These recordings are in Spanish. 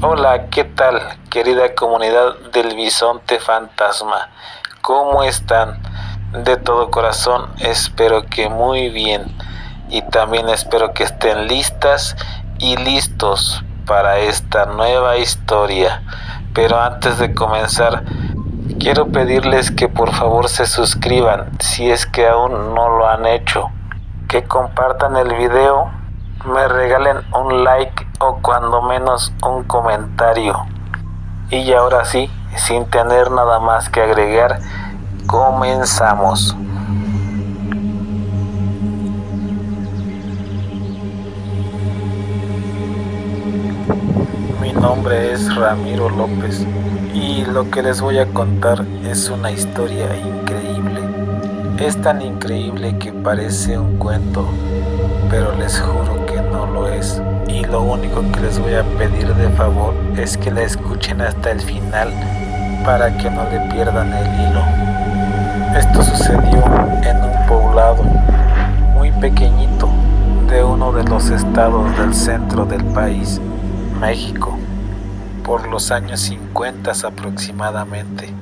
Hola, ¿qué tal, querida comunidad del Bisonte Fantasma? ¿Cómo están? De todo corazón, espero que muy bien. Y también espero que estén listas y listos para esta nueva historia. Pero antes de comenzar, quiero pedirles que por favor se suscriban si es que aún no lo han hecho, que compartan el video, me regalen un like o cuando menos un comentario. Y ahora sí, sin tener nada más que agregar, comenzamos. Mi nombre es Ramiro López y lo que les voy a contar es una historia increíble. Es tan increíble que parece un cuento, pero les juro que no lo es. Y lo único que les voy a pedir de favor es que la escuchen hasta el final para que no le pierdan el hilo. Esto sucedió en un poblado muy pequeñito de uno de los estados del centro del país, México, por los años 50 aproximadamente.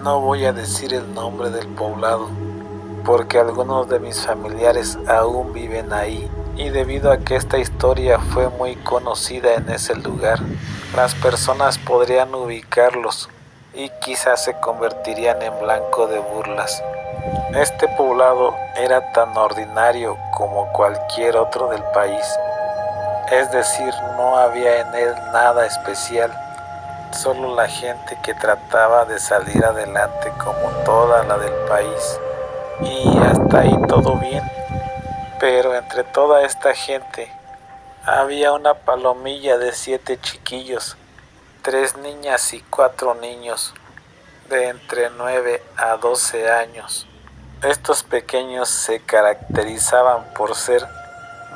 No voy a decir el nombre del poblado, porque algunos de mis familiares aún viven ahí, y debido a que esta historia fue muy conocida en ese lugar, las personas podrían ubicarlos y quizás se convertirían en blanco de burlas. Este poblado era tan ordinario como cualquier otro del país, es decir, no había en él nada especial, solo la gente que trataba de salir adelante como toda la del país. Y hasta ahí todo bien, pero entre toda esta gente había una palomilla de 7 chiquillos, 3 niñas y 4 niños, de entre 9 a 12 años. Estos pequeños se caracterizaban por ser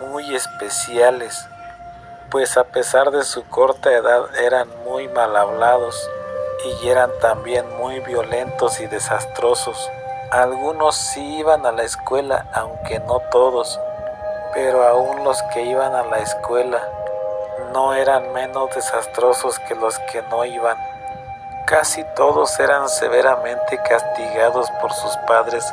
muy especiales, pues a pesar de su corta edad eran muy mal hablados y eran también muy violentos y desastrosos. Algunos sí iban a la escuela, aunque no todos, pero aún los que iban a la escuela no eran menos desastrosos que los que no iban. Casi todos eran severamente castigados por sus padres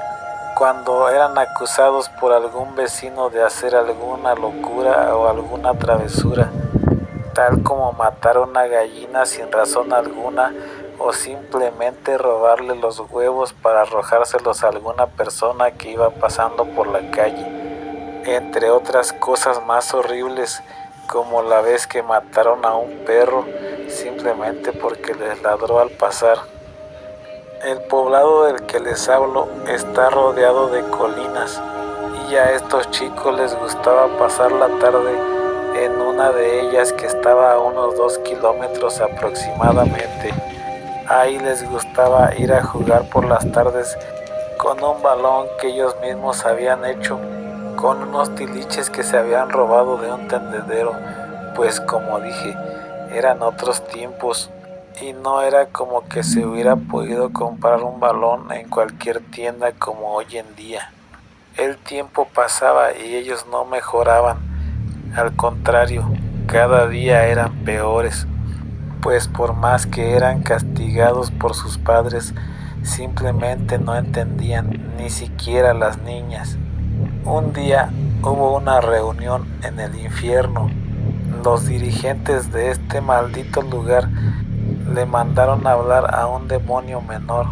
cuando eran acusados por algún vecino de hacer alguna locura o alguna travesura, tal como matar una gallina sin razón alguna o simplemente robarle los huevos para arrojárselos a alguna persona que iba pasando por la calle, entre otras cosas más horribles, como la vez que mataron a un perro simplemente porque les ladró al pasar. El poblado del que les hablo está rodeado de colinas y a estos chicos les gustaba pasar la tarde en una de ellas que estaba a unos 2 kilómetros aproximadamente. Ahí les gustaba ir a jugar por las tardes con un balón que ellos mismos habían hecho, con unos tiliches que se habían robado de un tendedero, pues como dije, eran otros tiempos y no era como que se hubiera podido comprar un balón en cualquier tienda como hoy en día. El tiempo pasaba y ellos no mejoraban, al contrario, cada día eran peores, pues por más que eran castigados por sus padres, simplemente no entendían, ni siquiera las niñas. Un día hubo una reunión en el infierno. Los dirigentes de este maldito lugar le mandaron a hablar a un demonio menor,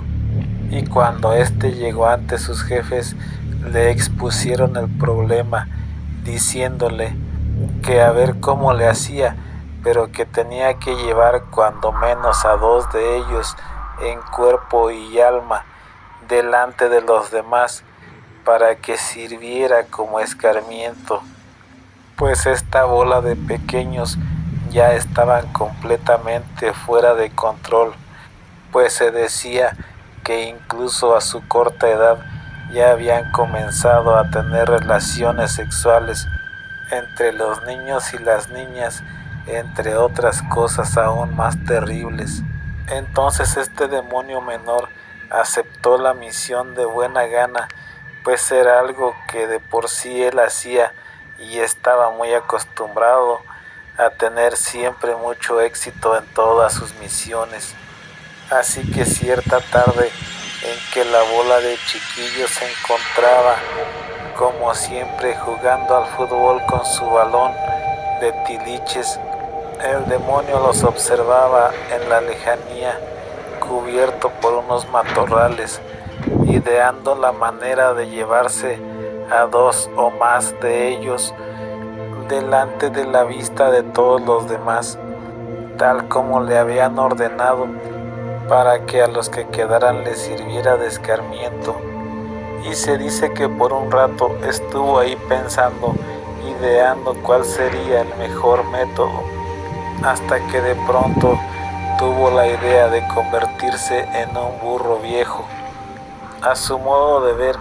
y cuando éste llegó ante sus jefes, le expusieron el problema, diciéndole que a ver cómo le hacía, pero que tenía que llevar cuando menos a 2 de ellos en cuerpo y alma delante de los demás para que sirviera como escarmiento, pues esta bola de pequeños ya estaban completamente fuera de control, pues se decía que incluso a su corta edad ya habían comenzado a tener relaciones sexuales entre los niños y las niñas, entre otras cosas aún más terribles. Entonces este demonio menor aceptó la misión de buena gana, pues era algo que de por sí él hacía y estaba muy acostumbrado a tener siempre mucho éxito en todas sus misiones. Así que cierta tarde en que la bola de chiquillos se encontraba, como siempre, jugando al fútbol con su balón de tiliches, el demonio los observaba en la lejanía, cubierto por unos matorrales, ideando la manera de llevarse a 2 o más de ellos delante de la vista de todos los demás, tal como le habían ordenado, para que a los que quedaran les sirviera de escarmiento. Y se dice que por un rato estuvo ahí pensando, ideando cuál sería el mejor método, hasta que de pronto tuvo la idea de convertirse en un burro viejo. A su modo de ver,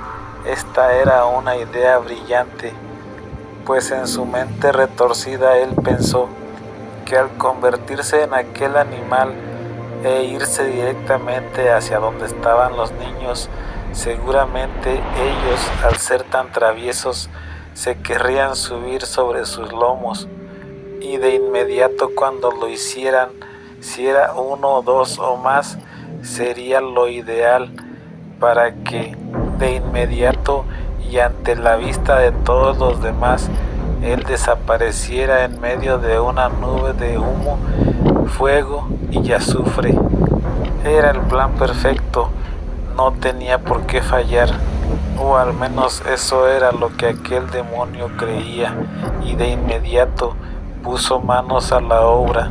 esta era una idea brillante, pues en su mente retorcida él pensó que al convertirse en aquel animal e irse directamente hacia donde estaban los niños, seguramente ellos, al ser tan traviesos, se querrían subir sobre sus lomos, y de inmediato cuando lo hicieran, si era 1, 2 o más, sería lo ideal para que de inmediato y ante la vista de todos los demás, él desapareciera en medio de una nube de humo, fuego y azufre. Era el plan perfecto, no tenía por qué fallar, o al menos eso era lo que aquel demonio creía, y de inmediato puso manos a la obra,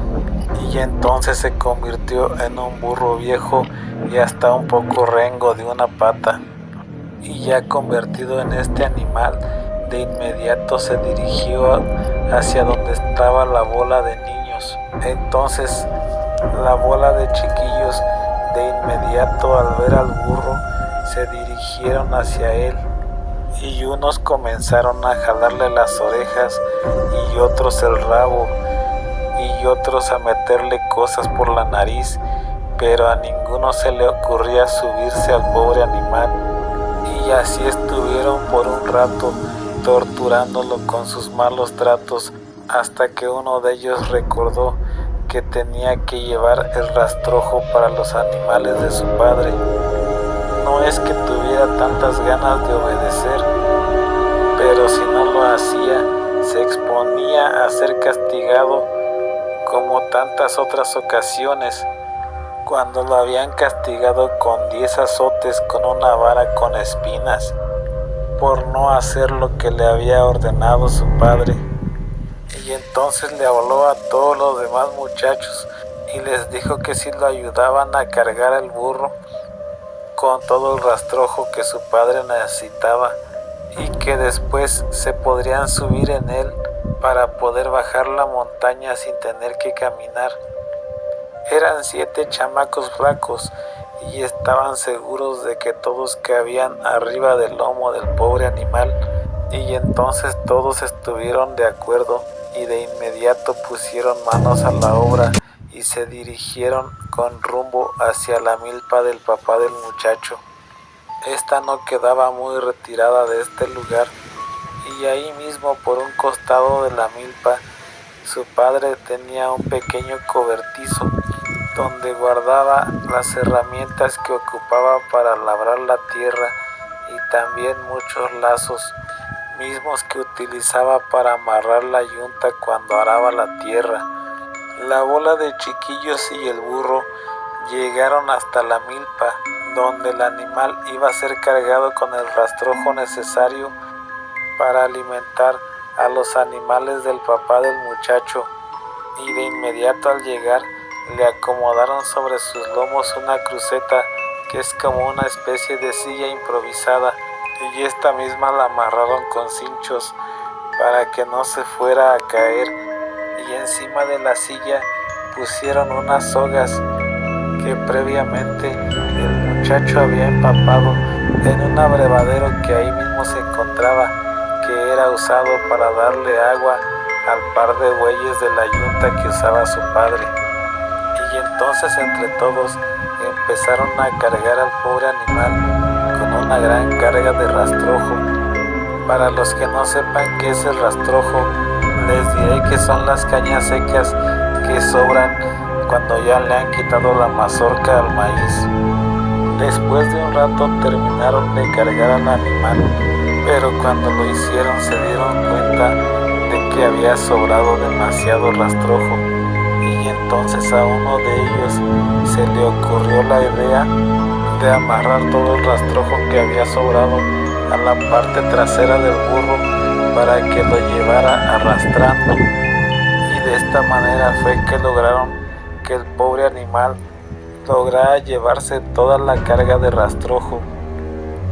y entonces se convirtió en un burro viejo y hasta un poco rengo de una pata. Y ya convertido en este animal, de inmediato se dirigió hacia donde estaba la bola de niños. Entonces la bola de chiquillos, de inmediato al ver al burro, se dirigieron hacia él, y unos comenzaron a jalarle las orejas, y otros el rabo, y otros a meterle cosas por la nariz, pero a ninguno se le ocurría subirse al pobre animal. Y así estuvieron por un rato, torturándolo con sus malos tratos, hasta que uno de ellos recordó que tenía que llevar el rastrojo para los animales de su padre. No es que tuviera tantas ganas de obedecer, pero si no lo hacía, se exponía a ser castigado como tantas otras ocasiones, cuando lo habían castigado con 10 azotes con una vara con espinas, por no hacer lo que le había ordenado su padre. Y entonces le habló a todos los demás muchachos y les dijo que si lo ayudaban a cargar el burro con todo el rastrojo que su padre necesitaba, y que después se podrían subir en él para poder bajar la montaña sin tener que caminar. Eran 7 chamacos flacos y estaban seguros de que todos cabían arriba del lomo del pobre animal, y entonces todos estuvieron de acuerdo y de inmediato pusieron manos a la obra y se dirigieron con rumbo hacia la milpa del papá del muchacho. Esta no quedaba muy retirada de este lugar, y ahí mismo, por un costado de la milpa, su padre tenía un pequeño cobertizo donde guardaba las herramientas que ocupaba para labrar la tierra, y también muchos lazos, mismos que utilizaba para amarrar la yunta cuando araba la tierra. La bola de chiquillos y el burro llegaron hasta la milpa, donde el animal iba a ser cargado con el rastrojo necesario para alimentar a los animales del papá del muchacho, y de inmediato al llegar le acomodaron sobre sus lomos una cruceta que es como una especie de silla improvisada, y esta misma la amarraron con cinchos para que no se fuera a caer, y encima de la silla pusieron unas sogas que previamente el muchacho había empapado en un abrevadero que ahí mismo se encontraba, que era usado para darle agua al par de bueyes de la yunta que usaba su padre. Y entonces entre todos empezaron a cargar al pobre animal con una gran carga de rastrojo. Para los que no sepan qué es el rastrojo, Les diré que son las cañas secas que sobran cuando ya le han quitado la mazorca al maíz. Después de un rato terminaron de cargar al animal, pero cuando lo hicieron se dieron cuenta de que había sobrado demasiado rastrojo, y entonces a uno de ellos se le ocurrió la idea de amarrar todo el rastrojo que había sobrado a la parte trasera del burro para que lo llevara arrastrando, y de esta manera fue que lograron que el pobre animal lograra llevarse toda la carga de rastrojo.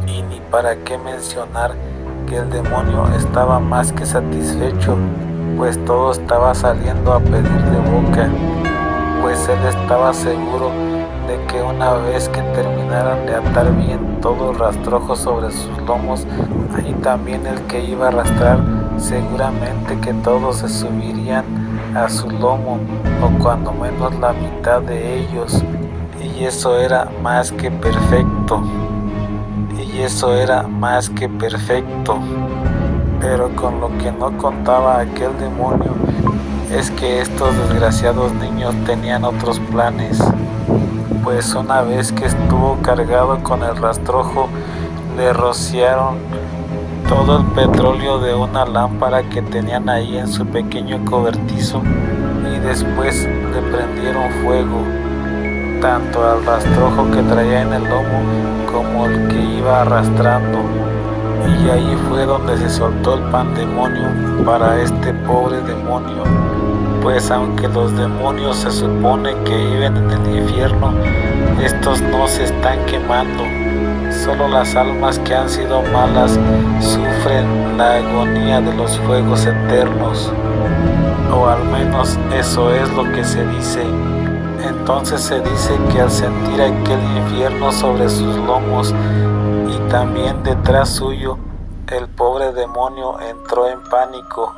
Y ni para qué mencionar que el demonio estaba más que satisfecho, pues todo estaba saliendo a pedir de boca, pues él estaba seguro de que una vez que terminaran de atar bien todo el rastrojo sobre sus lomos, ahí también el que iba a arrastrar, seguramente que todos se subirían a su lomo, o cuando menos la mitad de ellos, y eso era más que perfecto. Pero con lo que no contaba aquel demonio es que estos desgraciados niños tenían otros planes, pues una vez que estuvo cargado con el rastrojo, le rociaron todo el petróleo de una lámpara que tenían ahí en su pequeño cobertizo, y después le prendieron fuego tanto al rastrojo que traía en el lomo como el que iba arrastrando, y ahí fue donde se soltó el pandemonio para este pobre demonio, pues aunque los demonios se supone que viven en el infierno, estos no se están quemando, solo las almas que han sido malas sufren la agonía de los fuegos eternos, o al menos eso es lo que se dice. Entonces se dice que al sentir aquel infierno sobre sus lomos y también detrás suyo, el pobre demonio entró en pánico,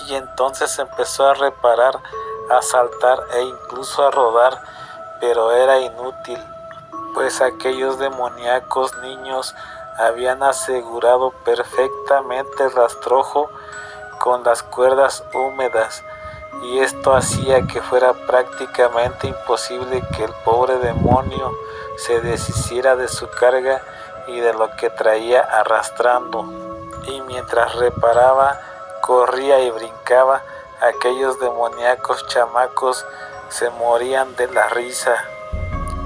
y entonces empezó a reparar, a saltar e incluso a rodar, pero era inútil, pues aquellos demoníacos niños habían asegurado perfectamente el rastrojo con las cuerdas húmedas, y esto hacía que fuera prácticamente imposible que el pobre demonio se deshiciera de su carga y de lo que traía arrastrando. Y mientras reparaba, corría y brincaba, aquellos demoníacos chamacos se morían de la risa.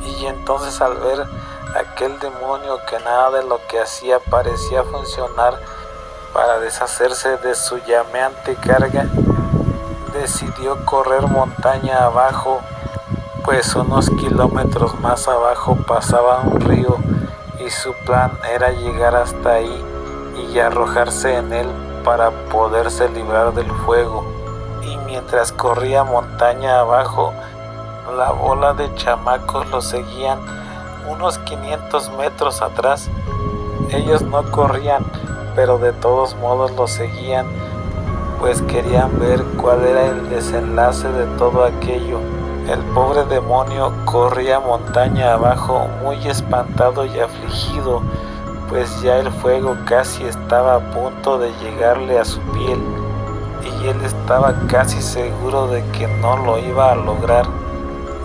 Y entonces al ver aquel demonio que nada de lo que hacía parecía funcionar para deshacerse de su llameante carga, decidió correr montaña abajo, pues unos kilómetros más abajo pasaba un río, y su plan era llegar hasta ahí y arrojarse en él para poderse librar del fuego. Y mientras corría montaña abajo, la bola de chamacos lo seguían unos 500 metros atrás. Ellos no corrían, pero de todos modos lo seguían, pues querían ver cuál era el desenlace de todo aquello. El pobre demonio corría montaña abajo muy espantado y afligido, pues ya el fuego casi estaba a punto de llegarle a su piel, y él estaba casi seguro de que no lo iba a lograr,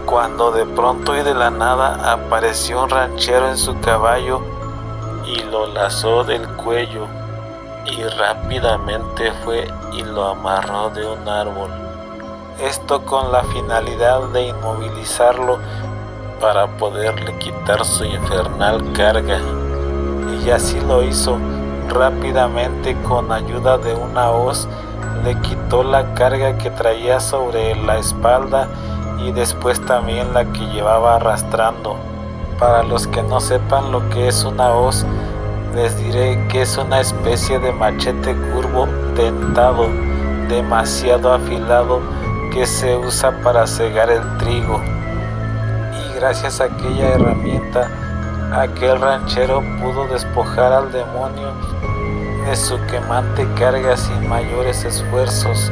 cuando de pronto y de la nada apareció un ranchero en su caballo y lo lazó del cuello, y rápidamente fue y lo amarró de un árbol, esto con la finalidad de inmovilizarlo para poderle quitar su infernal carga. Y así lo hizo. Rápidamente, con ayuda de una hoz, le quitó la carga que traía sobre la espalda y después también la que llevaba arrastrando. Para los que no sepan lo que es una hoz, les diré que es una especie de machete curvo dentado, demasiado afilado, que se usa para segar el trigo. Y gracias a aquella herramienta, aquel ranchero pudo despojar al demonio de su quemante carga sin mayores esfuerzos,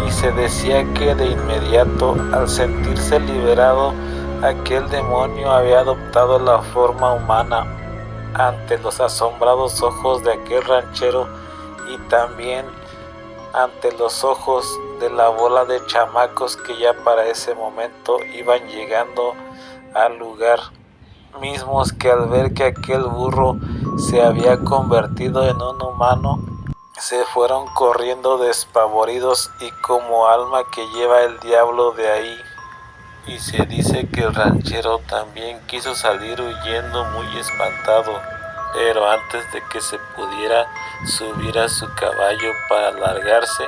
y se decía que de inmediato, al sentirse liberado, aquel demonio había adoptado la forma humana ante los asombrados ojos de aquel ranchero, y también ante los ojos de la bola de chamacos que ya para ese momento iban llegando al lugar, mismos que al ver que aquel burro se había convertido en un humano, se fueron corriendo despavoridos y como alma que lleva el diablo de ahí. Y se dice que el ranchero también quiso salir huyendo muy espantado, pero antes de que se pudiera subir a su caballo para largarse,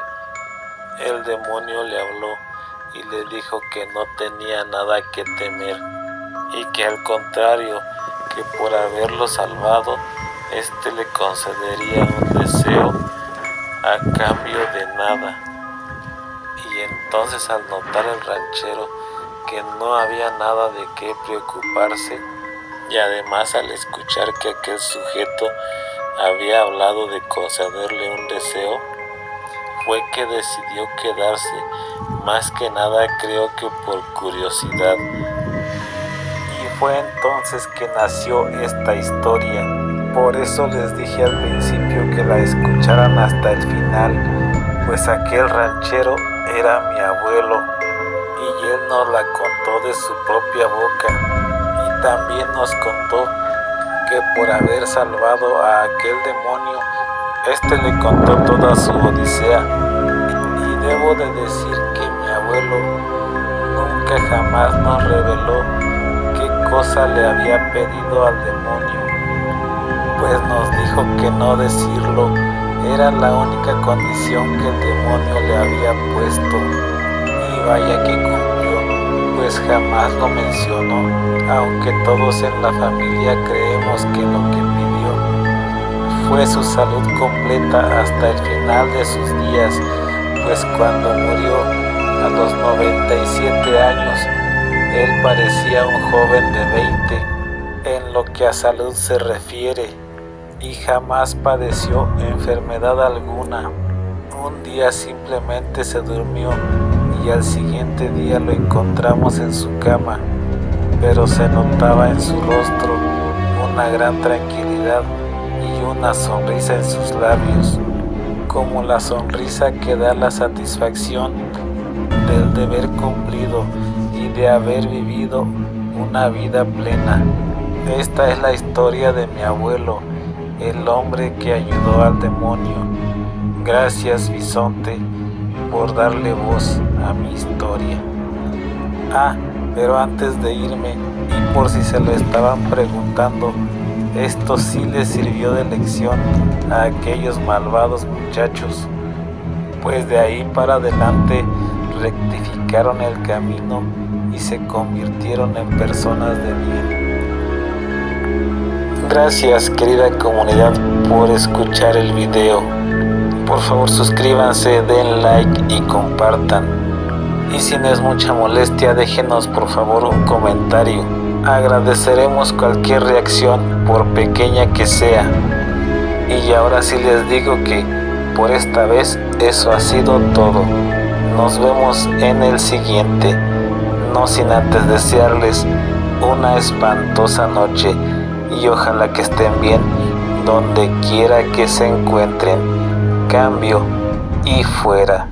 el demonio le habló y le dijo que no tenía nada que temer y que al contrario, que por haberlo salvado, éste le concedería un deseo a cambio de nada. Y entonces al notar el ranchero que no había nada de qué preocuparse, y además al escuchar que aquel sujeto había hablado de concederle un deseo, fue que decidió quedarse, más que nada creo que por curiosidad. Y fue entonces que nació esta historia. Por eso les dije al principio que la escucharan hasta el final, pues aquel ranchero era mi abuelo y él nos la contó de su propia boca, y también nos contó que por haber salvado a aquel demonio, este le contó toda su odisea. Y debo de decir que mi abuelo nunca jamás nos reveló qué cosa le había pedido al demonio, pues nos dijo que no decirlo era la única condición que el demonio le había puesto. Y vaya que cumplió, pues jamás lo mencionó, aunque todos en la familia creemos que lo que pidió fue su salud completa hasta el final de sus días, pues cuando murió a los 97 años, él parecía un joven de 20 en lo que a salud se refiere, y jamás padeció enfermedad alguna. Un día simplemente se durmió y al siguiente día lo encontramos en su cama, pero se notaba en su rostro una gran tranquilidad y una sonrisa en sus labios, como la sonrisa que da la satisfacción del deber cumplido y de haber vivido una vida plena. Esta es la historia de mi abuelo, el hombre que ayudó al demonio. Gracias, Bisonte, por darle voz a mi historia. Pero antes de irme, y por si se lo estaban preguntando, esto sí les sirvió de lección a aquellos malvados muchachos, pues de ahí para adelante rectificaron el camino y se convirtieron en personas de bien. Gracias, querida comunidad, por escuchar el video. Por favor, suscríbanse, den like y compartan. Y si no es mucha molestia, déjenos por favor un comentario. Agradeceremos cualquier reacción, por pequeña que sea. Y ahora sí les digo que por esta vez eso ha sido todo. Nos vemos en el siguiente, no sin antes desearles una espantosa noche y ojalá que estén bien donde quiera que se encuentren. Cambio y fuera.